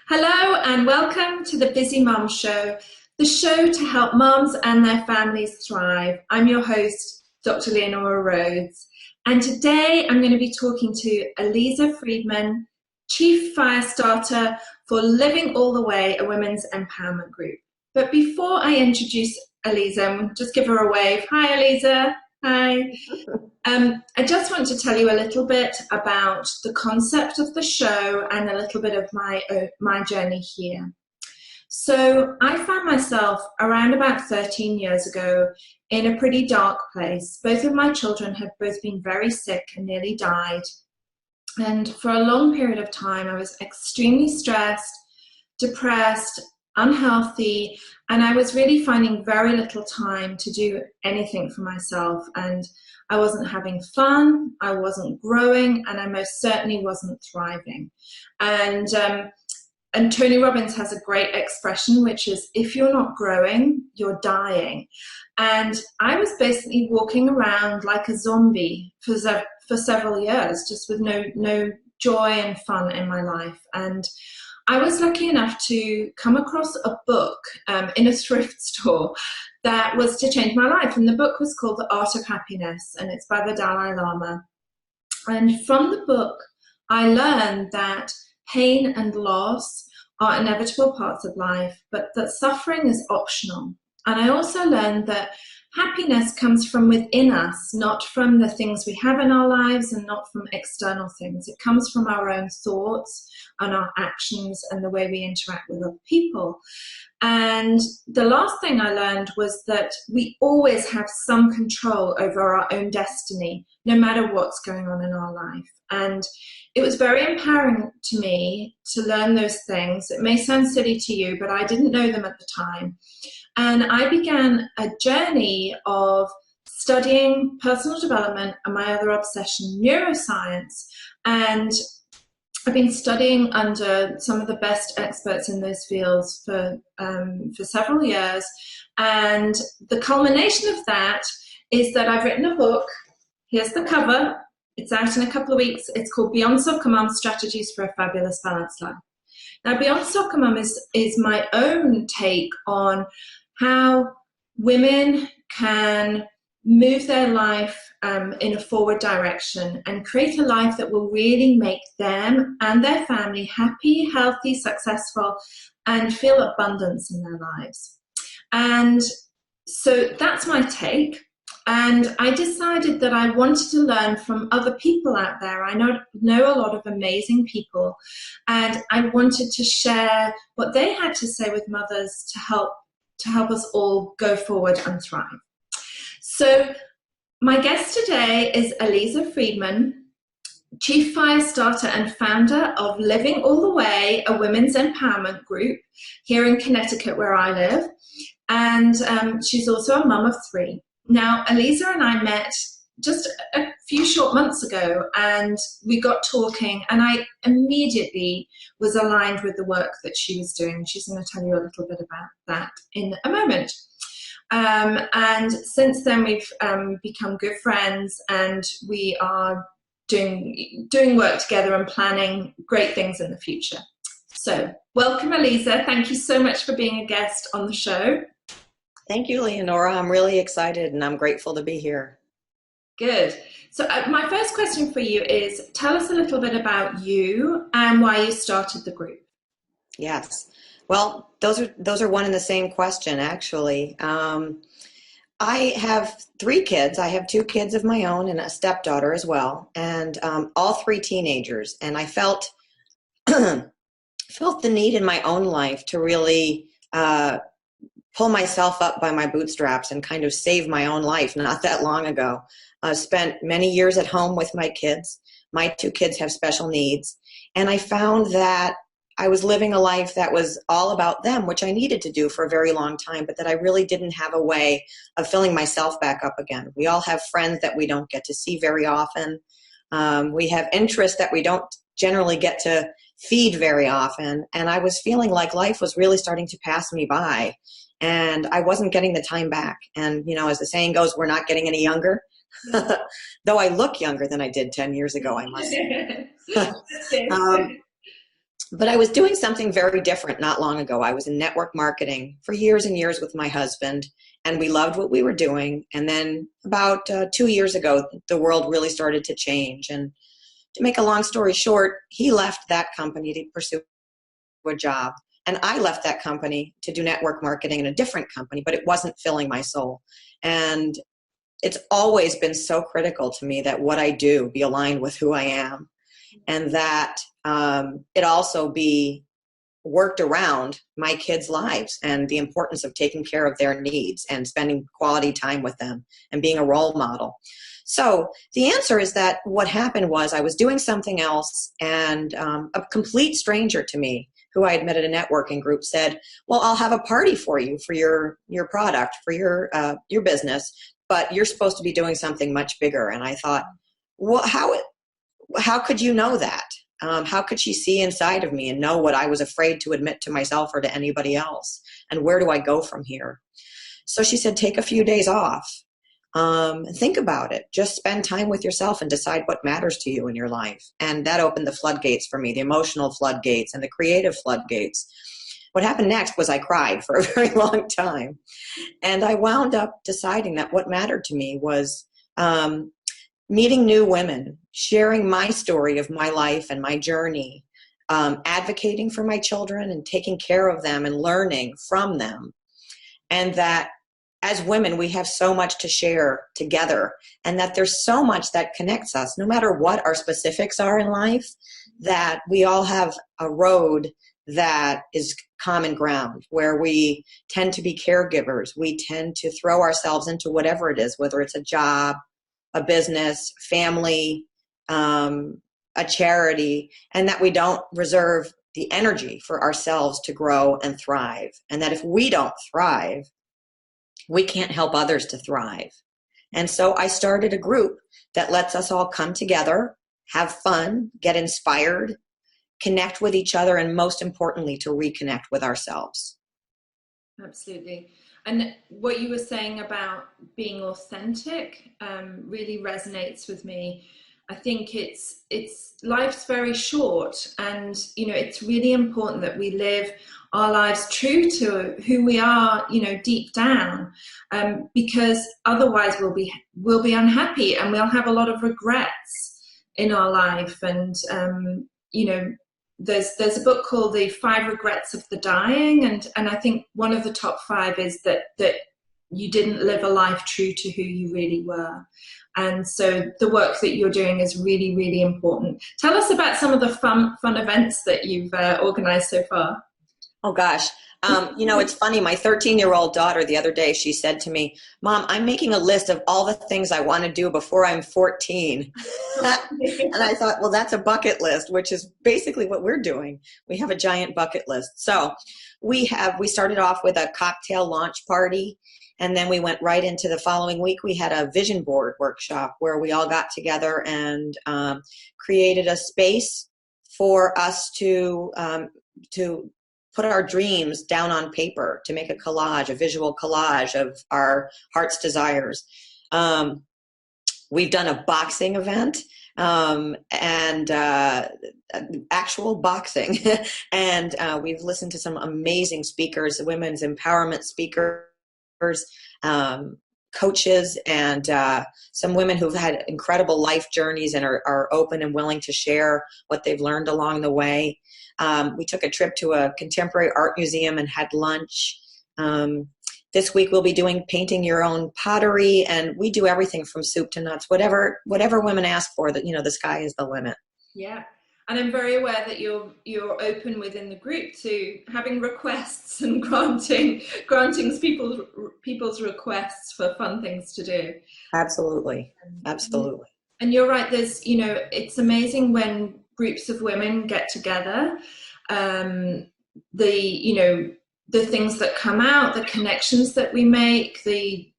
Hello and welcome to the Busy Mum Show, the show to help mums and their families thrive. I'm your host, Dr. Leonaura Rhodes, and today I'm going to be talking to Aliza Freedman, Chief Firestarter for Living All the Way, a women's empowerment group. But before I introduce Aliza, I'm just give her a wave. Hi, Aliza. Hi. I just want to tell you a little bit about the concept of the show and a little bit of my journey here. So I found myself around about 13 years ago in a pretty dark place. Both of my children had both been very sick and nearly died. And for a long period of time, I was extremely stressed, depressed, unhealthy, and I was really finding very little time to do anything for myself. And I wasn't having fun, I wasn't growing, and I most certainly wasn't thriving. And Tony Robbins has a great expression, which is, if you're not growing, you're dying. And I was basically walking around like a zombie for several years, just with no joy and fun in my life. And I was lucky enough to come across a book in a thrift store that was to change my life. And the book was called The Art of Happiness, and it's by the Dalai Lama. And from the book, I learned that pain and loss are inevitable parts of life, but that suffering is optional. And I also learned that happiness comes from within us, not from the things we have in our lives and not from external things. It comes from our own thoughts and our actions and the way we interact with other people. And the last thing I learned was that we always have some control over our own destiny, no matter what's going on in our life. And it was very empowering to me to learn those things. It may sound silly to you, but I didn't know them at the time. And I began a journey of studying personal development and my other obsession, neuroscience. And I've been studying under some of the best experts in those fields for several years. And the culmination of that is that I've written a book. Here's the cover. It's out in a couple of weeks. It's called Beyond Soccer Mum, Strategies for a Fabulous Balanced Life. Now, Beyond Soccer Mum is my own take on how women can move their life in a forward direction and create a life that will really make them and their family happy, healthy, successful, and feel abundance in their lives. And so that's my take. And I decided that I wanted to learn from other people out there. I know a lot of amazing people, and I wanted to share what they had to say with mothers to help us all go forward and thrive. So my guest today is Aliza Freedman, Chief Firestarter and founder of Living All the Way, a women's empowerment group here in Connecticut, where I live. And she's also a mum of 3. Now, Aliza and I met just a few short months ago, and we got talking, and I immediately was aligned with the work that she was doing. She's going to tell you a little bit about that in a moment. And since then, we've become good friends, and we are doing work together and planning great things in the future. So welcome, Aliza. Thank you so much for being a guest on the show. Thank you, Leonora. I'm really excited and I'm grateful to be here. Good. So my first question for you is, tell us a little bit about you and why you started the group. Yes. Well, those are one and the same question, actually. I have 3 kids. I have 2 kids of my own and a stepdaughter as well, and all 3 teenagers. And I felt the need in my own life to really pull myself up by my bootstraps and kind of save my own life not that long ago. I spent many years at home with my kids. My 2 kids have special needs. And I found that I was living a life that was all about them, which I needed to do for a very long time, but that I really didn't have a way of filling myself back up again. We all have friends that we don't get to see very often. We have interests that we don't generally get to feed very often. And I was feeling like life was really starting to pass me by. And I wasn't getting the time back. And, you know, as the saying goes, we're not getting any younger. Though I look younger than I did 10 years ago, I must say. But I was doing something very different not long ago. I was in network marketing for years and years with my husband, and we loved what we were doing. And then about 2 years ago, the world really started to change. And to make a long story short, he left that company to pursue a job. And I left that company to do network marketing in a different company, but it wasn't filling my soul. And it's always been so critical to me that what I do be aligned with who I am, and that it also be worked around my kids' lives and the importance of taking care of their needs and spending quality time with them and being a role model. So the answer is that what happened was I was doing something else, and a complete stranger to me who I had met at a networking group said, well, I'll have a party for you for your product, for your business, but you're supposed to be doing something much bigger. And I thought, well, how could you know that? How could she see inside of me and know what I was afraid to admit to myself or to anybody else? And where do I go from here? So she said, take a few days off. Think about it. Just spend time with yourself and decide what matters to you in your life. And that opened the floodgates for me, the emotional floodgates and the creative floodgates. What happened next was I cried for a very long time. And I wound up deciding that what mattered to me was meeting new women, sharing my story of my life and my journey, advocating for my children and taking care of them and learning from them. And that as women, we have so much to share together, and that there's so much that connects us, no matter what our specifics are in life, that we all have a road that is common ground, where we tend to be caregivers. We tend to throw ourselves into whatever it is, whether it's a job, a business, family, a charity, and that we don't reserve the energy for ourselves to grow and thrive. And that if we don't thrive, we can't help others to thrive. And so I started a group that lets us all come together, have fun, get inspired, connect with each other, and most importantly, to reconnect with ourselves. Absolutely. And what you were saying about being authentic really resonates with me. I think it's life's very short, and it's really important that we live our lives true to who we are, deep down, because otherwise we'll be unhappy and we'll have a lot of regrets in our life. And there's a book called The 5 Regrets of the Dying, and I think one of the top 5 is that you didn't live a life true to who you really were. And so the work that you're doing is really, really important. Tell us about some of the fun events that you've organized so far. Oh, gosh. It's funny. My 13-year-old daughter the other day, she said to me, Mom, I'm making a list of all the things I want to do before I'm 14. And I thought, well, that's a bucket list, which is basically what we're doing. We have a giant bucket list. So we started off with a cocktail launch party. And then we went right into the following week. We had a vision board workshop where we all got together and created a space for us to put our dreams down on paper, to make a collage, a visual collage of our heart's desires. We've done a boxing event, and actual boxing. And we've listened to some amazing speakers, women's empowerment speakers, coaches, and some women who've had incredible life journeys and are open and willing to share what they've learned along the way. We took a trip to a contemporary art museum and had lunch. This week we'll be doing painting your own pottery, and we do everything from soup to nuts, whatever women ask for. That the sky is the limit. Yeah, and I'm very aware that you're open within the group to having requests and granting people's requests for fun things to do. Absolutely. And you're right. There's it's amazing when groups of women get together. The things that come out, the connections that we make, the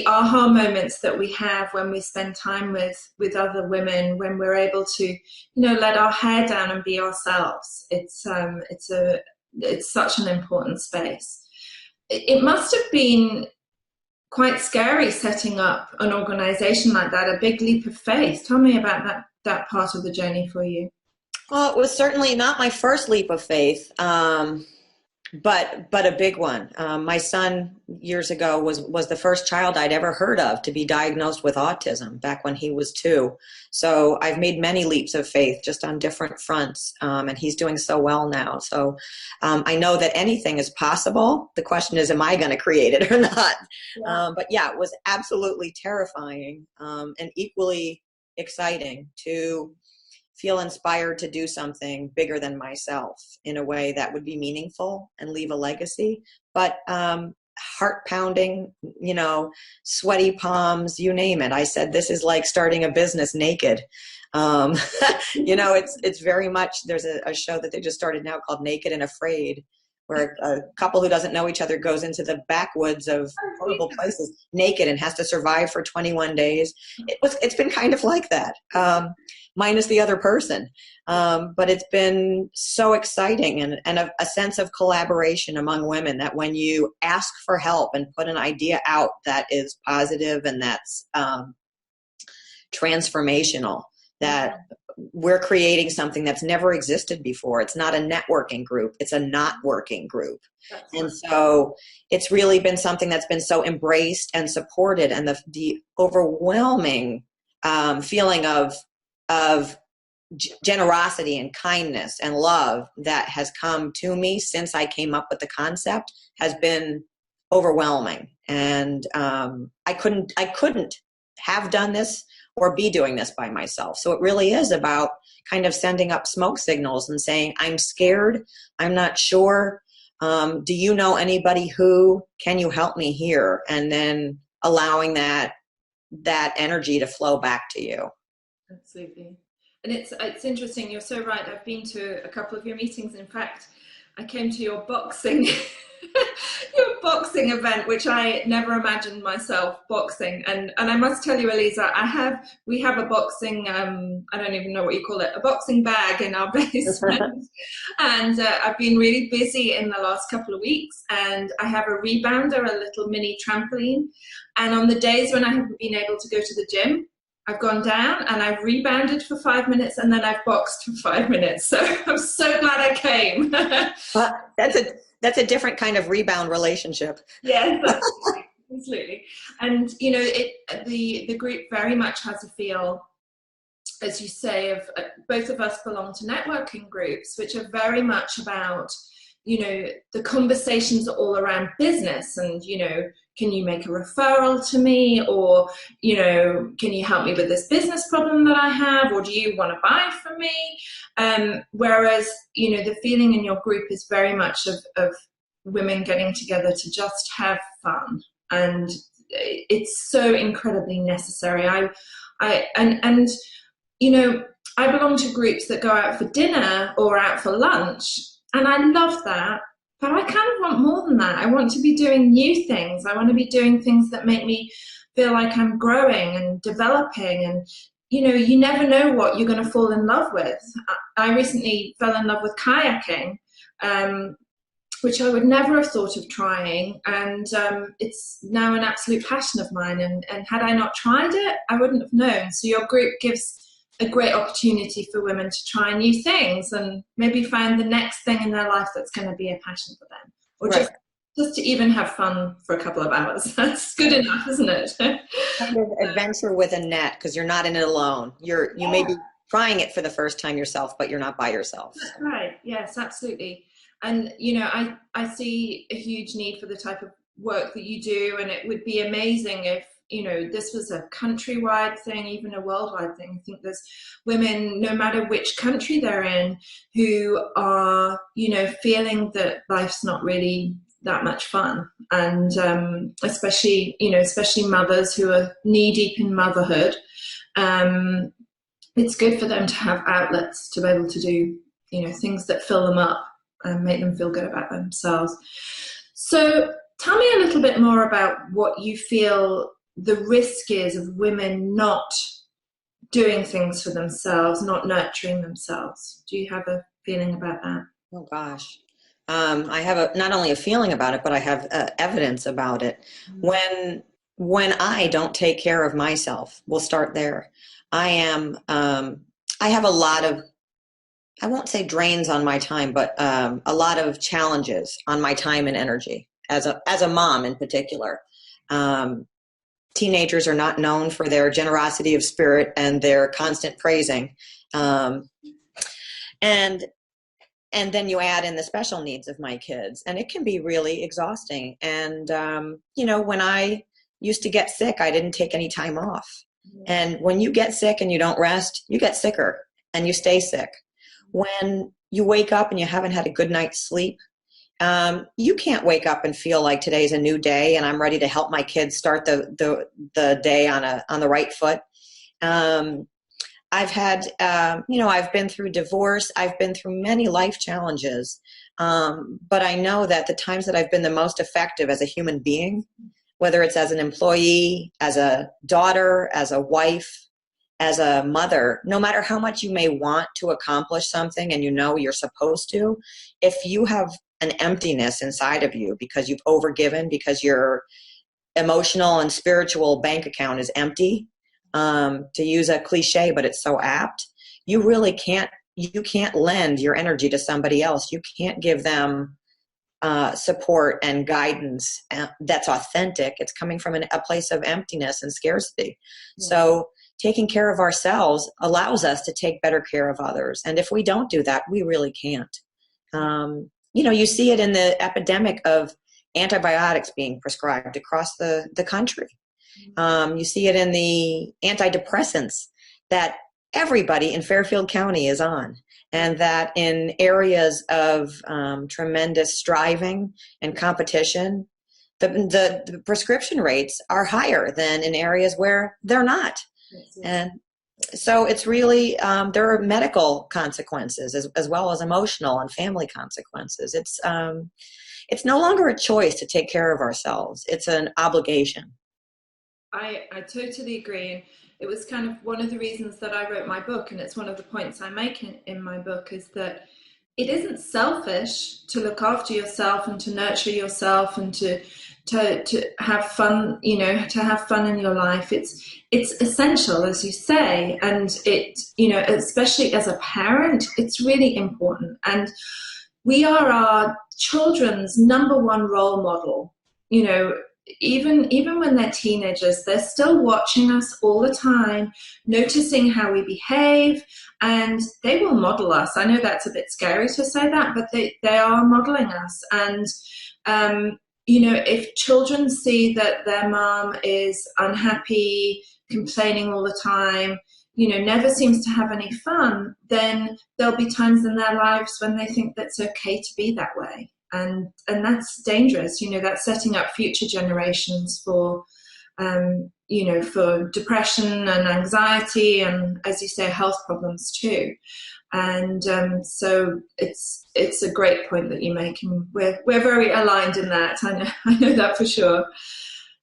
aha moments that we have when we spend time with other women, when we're able to let our hair down and be ourselves. It's such an important space. It must have been quite scary setting up an organization like that, a big leap of faith. Tell me about that part of the journey for you. Well, it was certainly not my first leap of faith, but a big one. My son years ago was the first child I'd ever heard of to be diagnosed with autism back when he was 2. So I've made many leaps of faith just on different fronts, and he's doing so well now. So I know that anything is possible. The question is, am I going to create it or not? Yeah. But yeah, it was absolutely terrifying, and equally exciting to feel inspired to do something bigger than myself in a way that would be meaningful and leave a legacy. But heart pounding, sweaty palms, you name it. I said, this is like starting a business naked. It's very much, there's a show that they just started now called Naked and Afraid, where a couple who doesn't know each other goes into the backwoods of horrible places naked and has to survive for 21 days. It's been kind of like that. Minus the other person. But it's been so exciting and a sense of collaboration among women that when you ask for help and put an idea out that is positive and that's transformational, that we're creating something that's never existed before. It's not a networking group. It's a not working group. And so it's really been something that's been so embraced and supported, and the overwhelming feeling of generosity and kindness and love that has come to me since I came up with the concept has been overwhelming. And I couldn't have done this or be doing this by myself. So it really is about kind of sending up smoke signals and saying, I'm scared, I'm not sure. Do you know anybody who, can you help me here? And then allowing that energy to flow back to you. Absolutely. And it's interesting, you're so right. I've been to a couple of your meetings. In fact, I came to your boxing your boxing event, which I never imagined myself boxing. And I must tell you, Aliza, we have a boxing, I don't even know what you call it, a boxing bag in our basement. And I've been really busy in the last couple of weeks, and I have a rebounder, a little mini trampoline. And on the days when I haven't been able to go to the gym, I've gone down and I've rebounded for 5 minutes, and then I've boxed for 5 minutes. So I'm so glad I came. Well, that's a different kind of rebound relationship. Yes, absolutely. And the group very much has a feel, as you say, of both of us belong to networking groups, which are very much about, the conversations are all around business and, can you make a referral to me? Or, can you help me with this business problem that I have? Or do you want to buy from me? Whereas, the feeling in your group is very much of women getting together to just have fun. And it's so incredibly necessary. I belong to groups that go out for dinner or out for lunch, and I love that. But I kind of want more than that. I want to be doing new things. I want to be doing things that make me feel like I'm growing and developing. And, you never know what you're going to fall in love with. I recently fell in love with kayaking, which I would never have thought of trying. And it's now an absolute passion of mine. And had I not tried it, I wouldn't have known. So your group gives a great opportunity for women to try new things and maybe find the next thing in their life that's going to be a passion for them, or Right. just to even have fun for a couple of hours. That's good enough, isn't it? Kind of adventure with a net, because you're not in it alone. You may be trying it for the first time yourself, but you're not by yourself. That's right. Yes, absolutely. And I see a huge need for the type of work that you do, and it would be amazing if this was a countrywide thing, even a worldwide thing. I think there's women, no matter which country they're in, who are, feeling that life's not really that much fun. And especially mothers who are knee deep in motherhood. It's good for them to have outlets to be able to do, things that fill them up and make them feel good about themselves. So tell me a little bit more about what you feel the risk is of women not doing things for themselves, not nurturing themselves. Do you have a feeling about that? Oh gosh. I have not only a feeling about it, but I have evidence about it. When I don't take care of myself, we'll start there. I have a lot of I won't say drains on my time, but a lot of challenges on my time and energy as a mom in particular. Um, Teenagers are not known for their generosity of spirit and their constant praising. Um, and and then you add in the special needs of my kids, and it can be really exhausting. And when I used to get sick, I didn't take any time off. And when you get sick and you don't rest, you get sicker and you stay sick. When you wake up and you haven't had a good night's sleep, you can't wake up and feel like today's a new day and I'm ready to help my kids start the day on the right foot. I've had, I've been through divorce. I've been through many life challenges. But I know that the times that I've been the most effective as a human being, whether it's as an employee, as a daughter, as a wife, as a mother, no matter how much you may want to accomplish something and you're supposed to, if you have an emptiness inside of you because you've overgiven, because your emotional and spiritual bank account is empty, to use a cliche, but it's so apt, you can't lend your energy to somebody else. You can't give them support and guidance that's authentic. It's coming from a place of emptiness and scarcity. Yeah. So taking care of ourselves allows us to take better care of others. And if we don't do that, we really can't. You see it in the epidemic of antibiotics being prescribed across the country. You see it in the antidepressants that everybody in Fairfield County is on, and that in areas of tremendous striving and competition, the prescription rates are higher than in areas where they're not. Yes. And so it's really, there are medical consequences as well as emotional and family consequences. It's no longer a choice to take care of ourselves. It's an obligation. I totally agree. And it was kind of one of the reasons that I wrote my book, and it's one of the points I make in my book, is that it isn't selfish to look after yourself and to nurture yourself and to have fun, to have fun in your life. It's essential, as you say, and it, especially as a parent, it's really important. And we are our children's number one role model. Even when they're teenagers, they're still watching us all the time, noticing how we behave, and they will model us. I know that's a bit scary to say that, but they are modeling us. And if children see that their mom is unhappy, complaining all the time, never seems to have any fun, then there'll be times in their lives when they think that's okay to be that way. And that's dangerous. That's setting up future generations for, for depression and anxiety and, as you say, health problems too. And so it's a great point that you make, and we're very aligned in that. I know that for sure.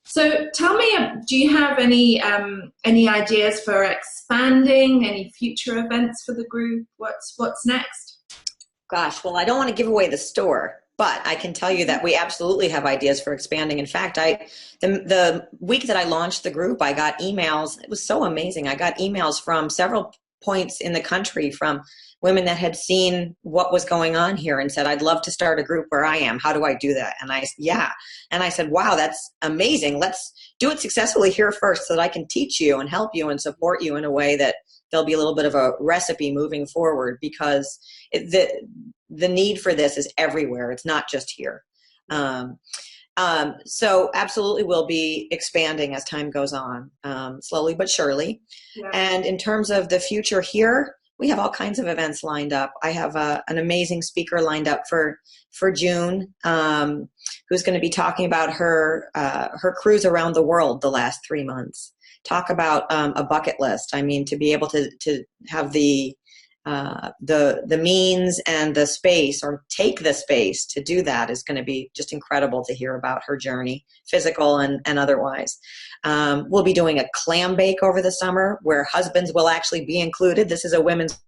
So tell me, do you have any ideas for expanding, any future events for the group? What's next? Gosh, well, I don't want to give away the store, but I can tell you that we absolutely have ideas for expanding. In fact, the week that I launched the group, I got emails. It was so amazing. I got emails from several points in the country from women that had seen what was going on here and said, I'd love to start a group where I am. How do I do that? And I said, wow, that's amazing. Let's do it successfully here first so that I can teach you and help you and support you in a way that there'll be a little bit of a recipe moving forward, because the need for this is everywhere. It's not just here. So absolutely we'll be expanding as time goes on, slowly but surely. Yeah. And in terms of the future here, we have all kinds of events lined up. I have an amazing speaker lined up for June, who's going to be talking about her cruise around the world the last 3 months. Talk about a bucket list. I mean, to be able to have the means and the space, or take the space to do that, is going to be just incredible to hear about her journey, physical and otherwise. We'll be doing a clam bake over the summer where husbands will actually be included. This is a women's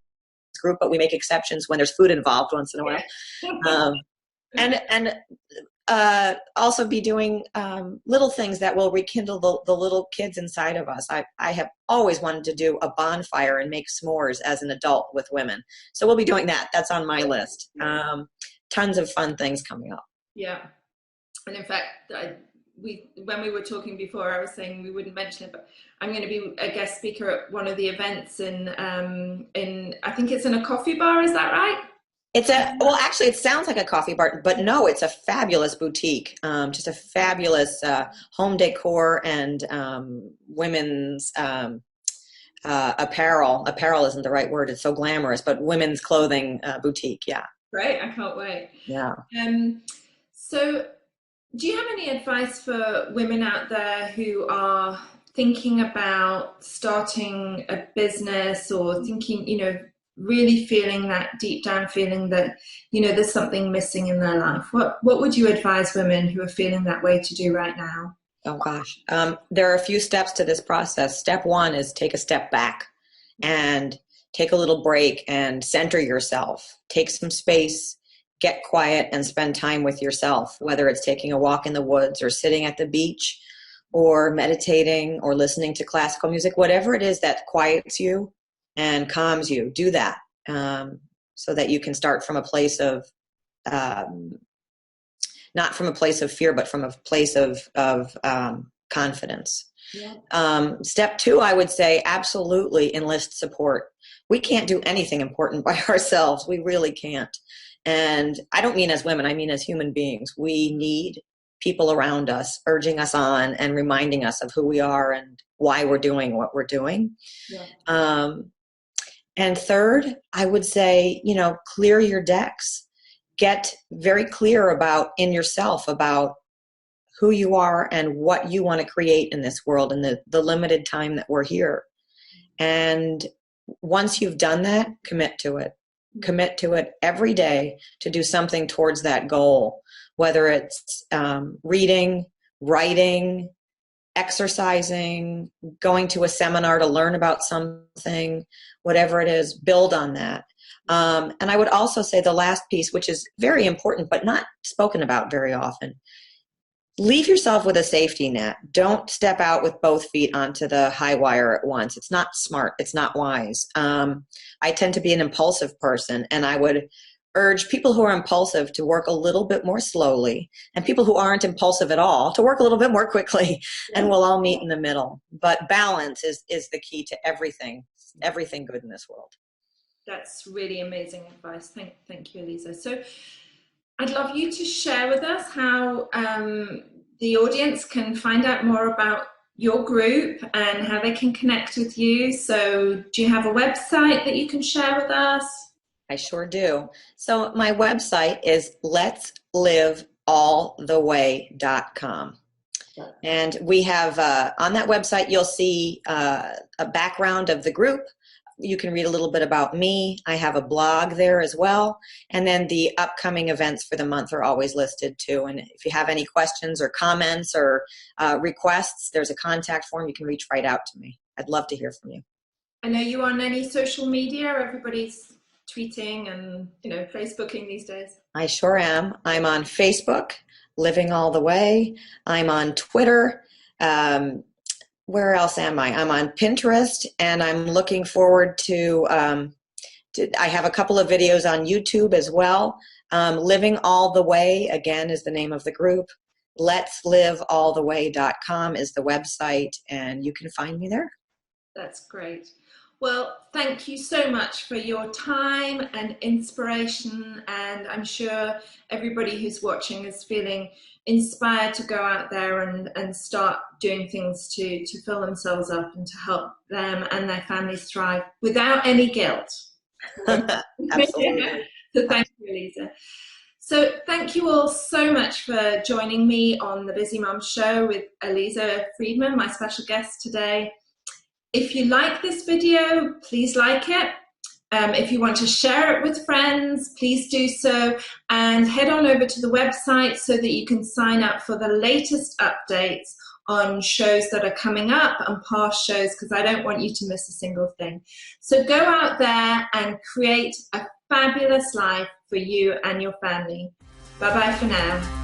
group, but we make exceptions when there's food involved once in a while. And also be doing little things that will rekindle the little kids inside of us. I have always wanted to do a bonfire and make s'mores as an adult with women. So we'll be doing that. That's on my list. Tons of fun things coming up. Yeah. And in fact, when we were talking before, I was saying we wouldn't mention it, but I'm going to be a guest speaker at one of the events in I think it's in a coffee bar. Is that right? Well, actually, it sounds like a coffee bar, but no, it's a fabulous boutique. Just a fabulous home decor and women's apparel. Apparel isn't the right word. It's so glamorous, but women's clothing boutique. Yeah. Great. I can't wait. Yeah. So do you have any advice for women out there who are thinking about starting a business or thinking, really feeling that deep down feeling that, there's something missing in their life? What would you advise women who are feeling that way to do right now? Oh, gosh. There are a few steps to this process. Step one is take a step back and take a little break and center yourself. Take some space, get quiet, and spend time with yourself, whether it's taking a walk in the woods or sitting at the beach or meditating or listening to classical music, whatever it is that quiets you and calms you. Do that so that you can start from a place of not from a place of fear, but from a place of confidence. Yeah. Step two, I would say, absolutely enlist support. We can't do anything important by ourselves. We really can't. And I don't mean as women, I mean as human beings. We need people around us urging us on and reminding us of who we are and why we're doing what we're doing. Yeah. And third, I would say, clear your decks. Get very clear in yourself about who you are and what you want to create in this world in the limited time that we're here. And once you've done that, commit to it. Commit to it every day to do something towards that goal, whether it's reading, writing, exercising, going to a seminar to learn about something, whatever it is, build on that. And I would also say the last piece, which is very important but not spoken about very often, leave yourself with a safety net. Don't step out with both feet onto the high wire at once. It's not smart. It's not wise. I tend to be an impulsive person, and I would urge people who are impulsive to work a little bit more slowly, and people who aren't impulsive at all to work a little bit more quickly, and we'll all meet in the middle. But balance is the key to everything good in this world. That's really amazing advice. Thank you, Aliza. So I'd love you to share with us how the audience can find out more about your group and how they can connect with you. So do you have a website that you can share with us? I sure do. So my website is letslivealltheway.com. And we have, on that website, you'll see a background of the group. You can read a little bit about me. I have a blog there as well. And then the upcoming events for the month are always listed too. And if you have any questions or comments or requests, there's a contact form. You can reach right out to me. I'd love to hear from you. I know you on any social media. Everybody's tweeting and Facebooking these days. I sure am. I'm on Facebook, Living All the Way. I'm on Twitter. Where else am I? I'm on Pinterest, and I'm looking forward to I have a couple of videos on YouTube as well. Living All the Way, again, is the name of the group. Letslivealltheway.com is the website, and you can find me there. That's great. Well, thank you so much for your time and inspiration, and I'm sure everybody who's watching is feeling inspired to go out there and start doing things to fill themselves up and to help them and their families thrive without any guilt. Absolutely. So thank you, Aliza. So thank you all so much for joining me on the Busy Mom Show with Aliza Freedman, my special guest today. If you like this video, please like it. If you want to share it with friends, please do so, and head on over to the website so that you can sign up for the latest updates on shows that are coming up and past shows, because I don't want you to miss a single thing. So go out there and create a fabulous life for you and your family. Bye-bye for now.